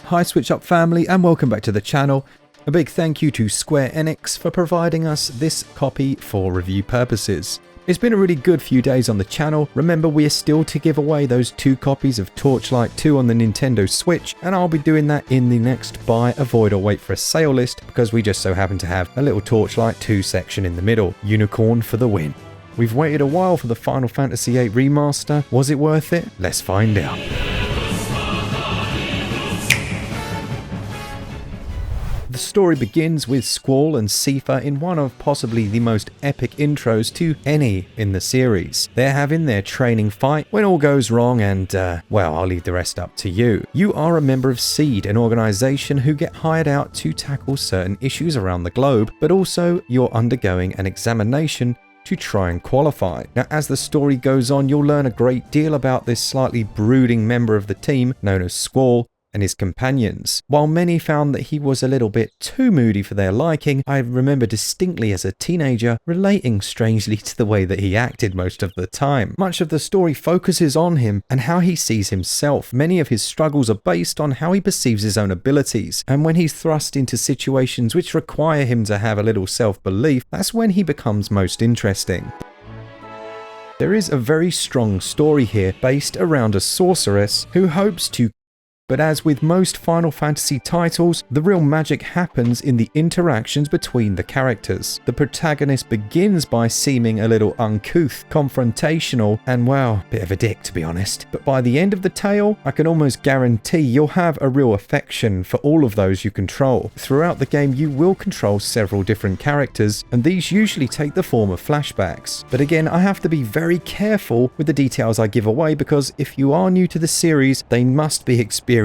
Hi SwitchUp family and welcome back to the channel. A big thank you to Square Enix for providing us this copy for review purposes. It's been a really good few days on the channel. Remember, we are still to give away those 2 copies of Torchlight 2 on the Nintendo Switch, and I'll be doing that in the next buy, avoid or wait for a sale list because we just so happen to have a little Torchlight 2 section in the middle. Unicorn for the win. We've waited a while for the Final Fantasy VIII Remaster. Was it worth it? Let's find out. The story begins with Squall and Sypha in one of possibly the most epic intros to any in the series. They're having their training fight when all goes wrong and, well, I'll leave the rest up to you. You are a member of SEED, an organization who get hired out to tackle certain issues around the globe, but also you're undergoing an examination to try and qualify. Now, as the story goes on, you'll learn a great deal about this slightly brooding member of the team known as Squall and his companions. While many found that he was a little bit too moody for their liking, I remember distinctly as a teenager relating strangely to the way that he acted most of the time. Much of the story focuses on him and how he sees himself. Many of his struggles are based on how he perceives his own abilities, and when he's thrust into situations which require him to have a little self-belief, that's when he becomes most interesting. There is a very strong story here based around a sorceress who hopes to. But as with most Final Fantasy titles, the real magic happens in the interactions between the characters. The protagonist begins by seeming a little uncouth, confrontational, and well, bit of a dick to be honest. But by the end of the tale, I can almost guarantee you'll have a real affection for all of those you control. Throughout the game, you will control several different characters, and these usually take the form of flashbacks. But again, I have to be very careful with the details I give away because if you are new to the series, they must be experienced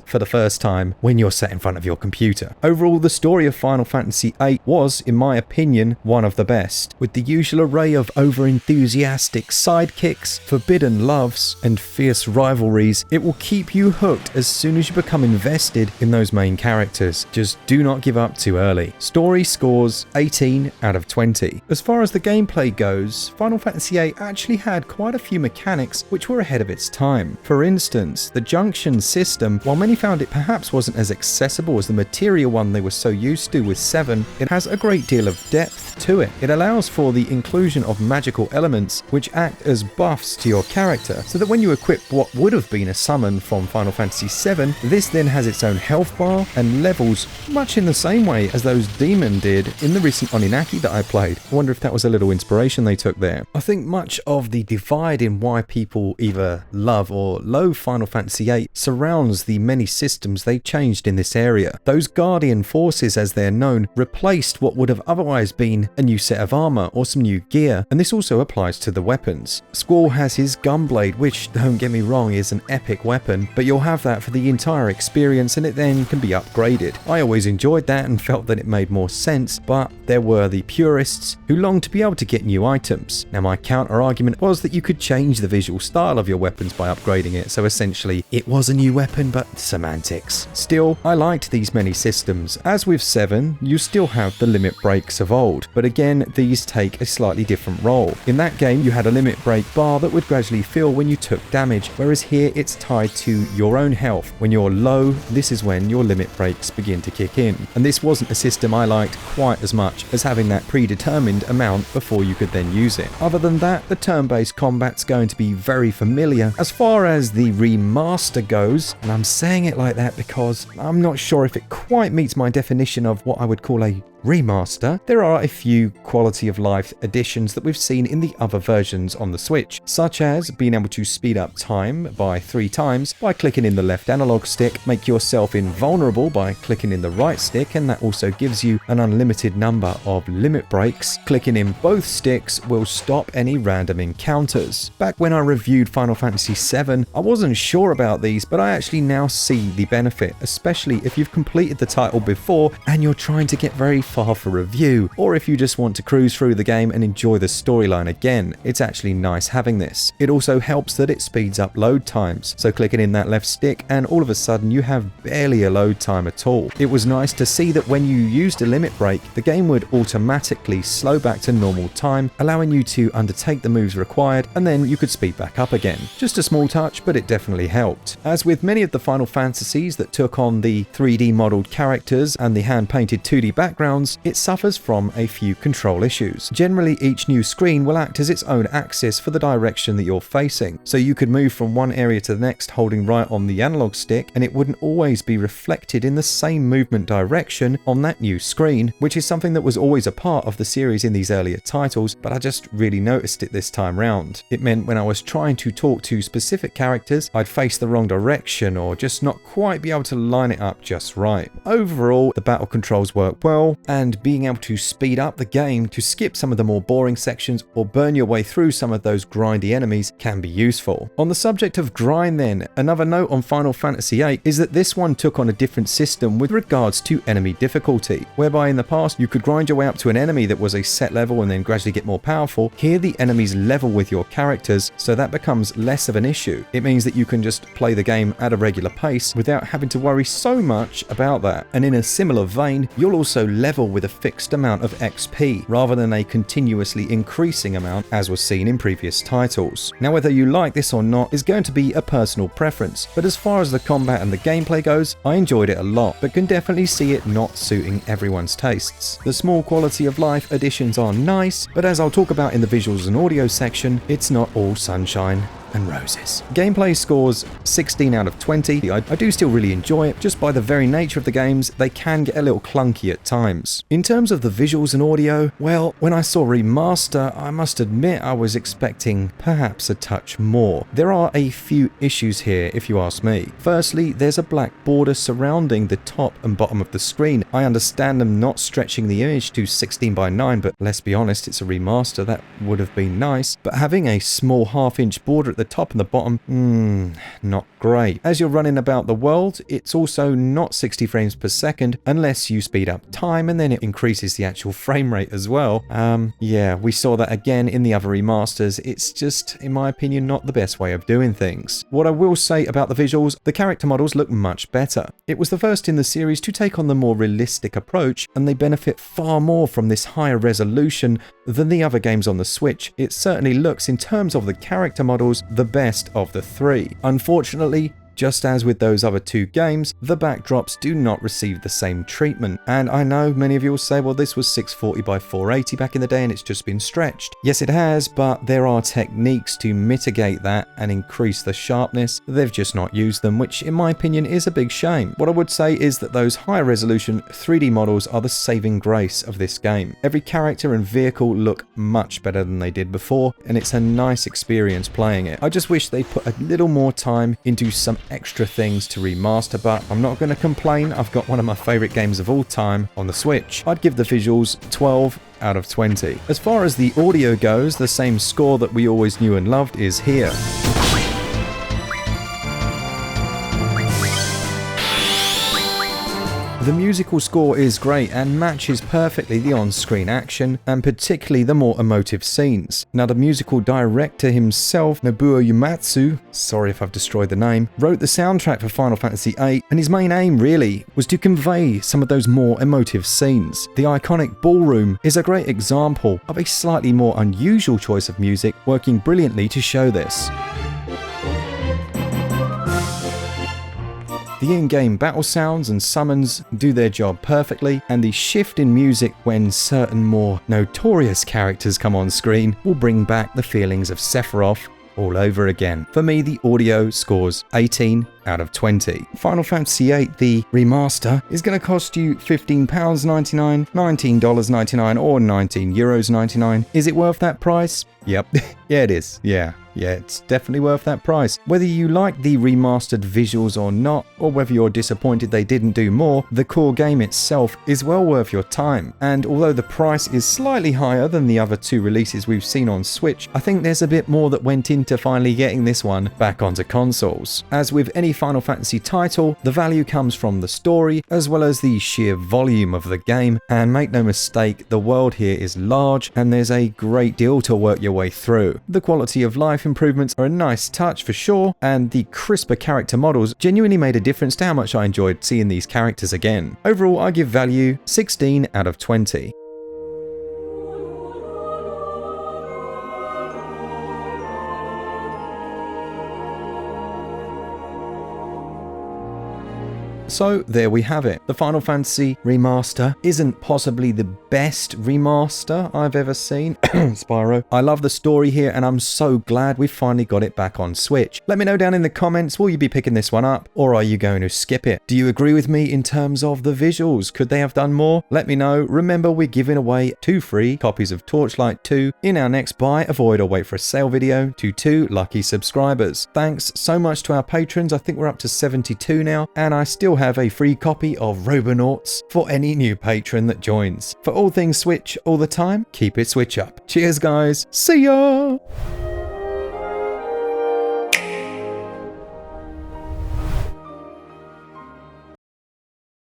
for the first time when you're sat in front of your computer. Overall, the story of Final Fantasy VIII was, in my opinion, one of the best. With the usual array of over-enthusiastic sidekicks, forbidden loves, and fierce rivalries, it will keep you hooked as soon as you become invested in those main characters. Just do not give up too early. Story scores 18 out of 20. As far as the gameplay goes, Final Fantasy VIII actually had quite a few mechanics which were ahead of its time. For instance, the junction system, while many found it perhaps wasn't as accessible as the material one they were so used to with 7, it has a great deal of depth to it. It allows for the inclusion of magical elements which act as buffs to your character, so that when you equip what would have been a summon from Final Fantasy VII, this then has its own health bar and levels much in the same way as those demon did in the recent Oninaki that I played. I wonder if that was a little inspiration they took there. I think much of the divide in why people either love or loathe Final Fantasy VIII surrounds the many systems they changed in this area. Those Guardian Forces, as they're known, replaced what would have otherwise been a new set of armor or some new gear, and this also applies to the weapons. Squall has his Gunblade, which, don't get me wrong, is an epic weapon, but you'll have that for the entire experience and it then can be upgraded. I always enjoyed that and felt that it made more sense, but there were the purists who longed to be able to get new items. Now, my counter argument was that you could change the visual style of your weapons by upgrading it, so essentially it was a new weapon, but semantics. Still, I liked these many systems. As with 7, you still have the limit breaks of old, but again, these take a slightly different role. In that game, you had a limit break bar that would gradually fill when you took damage, whereas here it's tied to your own health. When you're low, this is when your limit breaks begin to kick in. And this wasn't a system I liked quite as much as having that predetermined amount before you could then use it. Other than that, the turn-based combat's going to be very familiar. As far as the remaster goes, and I'm saying it like that because I'm not sure if it quite meets my definition of what I would call a remaster, there are a few quality of life additions that we've seen in the other versions on the Switch, such as being able to speed up time by 3 times by clicking in the left analog stick, make yourself invulnerable by clicking in the right stick, and that also gives you an unlimited number of limit breaks. Clicking in both sticks will stop any random encounters. Back when I reviewed Final Fantasy VII, I wasn't sure about these, but I actually now see the benefit, especially if you've completed the title before and you're trying to get very far for review, or if you just want to cruise through the game and enjoy the storyline again, it's actually nice having this. It also helps that it speeds up load times, so clicking in that left stick and all of a sudden you have barely a load time at all. It was nice to see that when you used a limit break, the game would automatically slow back to normal time, allowing you to undertake the moves required, and then you could speed back up again. Just a small touch, but it definitely helped. As with many of the Final Fantasies that took on the 3D modelled characters and the hand-painted 2D backgrounds, it suffers from a few control issues. Generally, each new screen will act as its own axis for the direction that you're facing, so you could move from one area to the next holding right on the analog stick, and it wouldn't always be reflected in the same movement direction on that new screen, which is something that was always a part of the series in these earlier titles, but I just really noticed it this time round. It meant when I was trying to talk to specific characters, I'd face the wrong direction or just not quite be able to line it up just right. Overall, the battle controls work well, and being able to speed up the game to skip some of the more boring sections or burn your way through some of those grindy enemies can be useful. On the subject of grind then, another note on Final Fantasy VIII is that this one took on a different system with regards to enemy difficulty, whereby in the past you could grind your way up to an enemy that was a set level and then gradually get more powerful. Here the enemies level with your characters, so that becomes less of an issue. It means that you can just play the game at a regular pace without having to worry so much about that. And in a similar vein, you'll also level with a fixed amount of XP rather than a continuously increasing amount as was seen in previous titles. Now whether you like this or not is going to be a personal preference, but as far as the combat and the gameplay goes, I enjoyed it a lot, but can definitely see it not suiting everyone's tastes. The small quality of life additions are nice, but as I'll talk about in the visuals and audio section, it's not all sunshine and roses. Gameplay scores 16 out of 20. I do still really enjoy it. Just by the very nature of the games, they can get a little clunky at times. In terms of the visuals and audio, well, when I saw Remaster, I must admit I was expecting perhaps a touch more. There are a few issues here, if you ask me. Firstly, there's a black border surrounding the top and bottom of the screen. I understand them not stretching the image to 16:9, but let's be honest, it's a remaster. That would have been nice. But having a small half-inch border at the top and the bottom, not great. As you're running about the world, it's also not 60 frames per second unless you speed up time, and then it increases the actual frame rate as well. Yeah, we saw that again in the other remasters. It's just, in my opinion, not the best way of doing things. What I will say about the visuals, the character models look much better. It was the first in the series to take on the more realistic approach, and they benefit far more from this higher resolution than the other games on the Switch. It certainly looks, in terms of the character models, the best of the three. Unfortunately, just as with those other two games, the backdrops do not receive the same treatment. And I know many of you will say, well, this was 640 by 480 back in the day and it's just been stretched. Yes, it has, but there are techniques to mitigate that and increase the sharpness. They've just not used them, which in my opinion is a big shame. What I would say is that those higher resolution 3D models are the saving grace of this game. Every character and vehicle look much better than they did before, and it's a nice experience playing it. I just wish they put a little more time into some extra things to remaster, but I'm not going to complain. I've got one of my favourite games of all time on the Switch. I'd give the visuals 12 out of 20. As far as the audio goes, the same score that we always knew and loved is here. The musical score is great and matches perfectly the on-screen action, and particularly the more emotive scenes. Now, the musical director himself, Nobuo Uematsu, sorry if I've destroyed the name, wrote the soundtrack for Final Fantasy VIII, and his main aim really was to convey some of those more emotive scenes. The iconic ballroom is a great example of a slightly more unusual choice of music, working brilliantly to show this. The in-game battle sounds and summons do their job perfectly, and the shift in music when certain more notorious characters come on screen will bring back the feelings of Sephiroth all over again. For me, the audio scores 18 out of 20. Final Fantasy VIII, the remaster, is going to cost you £15.99, $19.99 or €19.99. Is it worth that price? Yep. Yeah, it is. Yeah, it's definitely worth that price. Whether you like the remastered visuals or not, or whether you're disappointed they didn't do more, the core game itself is well worth your time. And although the price is slightly higher than the other two releases we've seen on Switch, I think there's a bit more that went into finally getting this one back onto consoles. As with any any Final Fantasy title, the value comes from the story as well as the sheer volume of the game, and make no mistake, the world here is large and there's a great deal to work your way through. The quality of life improvements are a nice touch for sure, and the crisper character models genuinely made a difference to how much I enjoyed seeing these characters again. Overall, I give value 16 out of 20. So there we have it. The Final Fantasy remaster isn't possibly the best remaster I've ever seen. Spyro. I love the story here and I'm so glad we finally got it back on Switch. Let me know down in the comments, will you be picking this one up or are you going to skip it? Do you agree with me in terms of the visuals? Could they have done more? Let me know. Remember, we're giving away 2 free copies of Torchlight 2 in our next buy, avoid or wait for a sale video to 2 lucky subscribers. Thanks so much to our patrons. I think we're up to 72 now, and I still have a free copy of Robonauts for any new patron that joins. For all things Switch all the time, keep it Switch up. Cheers guys, see ya!